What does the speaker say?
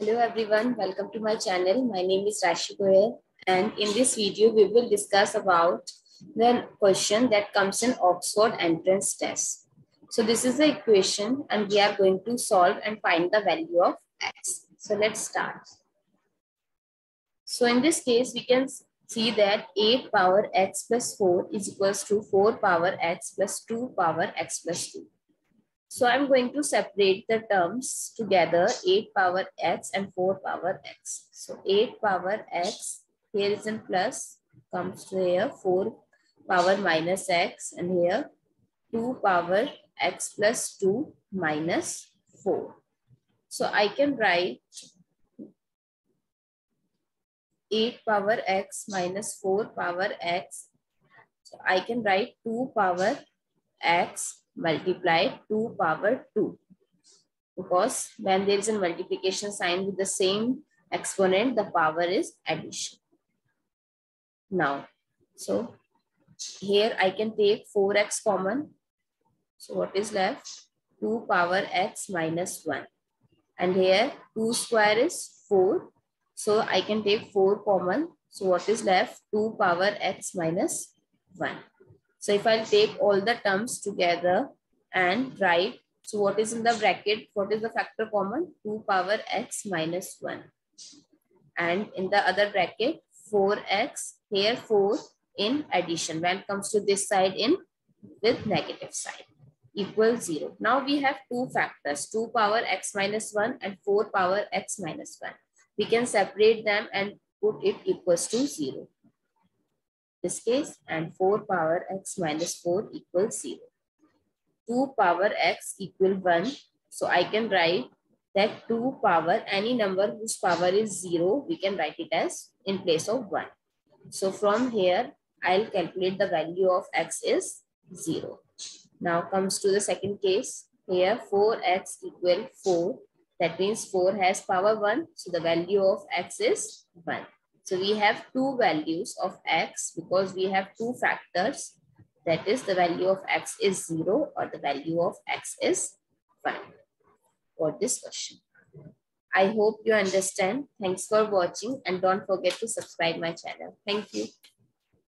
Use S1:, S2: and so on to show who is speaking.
S1: Hello everyone, welcome to my channel. My name is Rashi Goyal, and in this video we will discuss about the question that comes in Oxford entrance test. So this is the equation and we are going to solve and find the value of x. So let's start. So in this case we can see that 8 power x plus 4 is equals to 4 power x plus 2 power x plus 2. So I'm going to separate the terms together, 8 power x and 4 power x. So 8 power x, here is in plus, comes to here 4 power minus x, and here 2 power x plus 2 minus 4. So I can write 8 power x minus 4 power x. So I can write 2 power x multiplied 2 power 2, because when there is a multiplication sign with the same exponent, the power is addition. Now, so here I can take 4x common. So what is left? 2 power x minus 1. And here 2 square is 4. So I can take 4 common. So what is left? 2 power x minus 1. So if I'll take all the terms together and write, so what is in the bracket? What is the factor common? 2 power x minus 1. And in the other bracket, 4x, here 4 in addition. When it comes to this side in with negative side, equals 0. Now we have two factors, 2 power x minus 1 and 4 power x minus 1. We can separate them and put it equals to 0. This case, and 4 power x minus 4 equals 0. 2 power x equal 1. So I can write that 2 power, any number whose power is 0, we can write it as in place of 1. So from here, I'll calculate the value of x is 0. Now comes to the second case. Here 4x equal 4. That means 4 has power 1. So the value of x is 1. So we have two values of x because we have two factors. That is, the value of x is 0 or the value of x is 1 for this question. I hope you understand. Thanks for watching and don't forget to subscribe my channel. Thank you.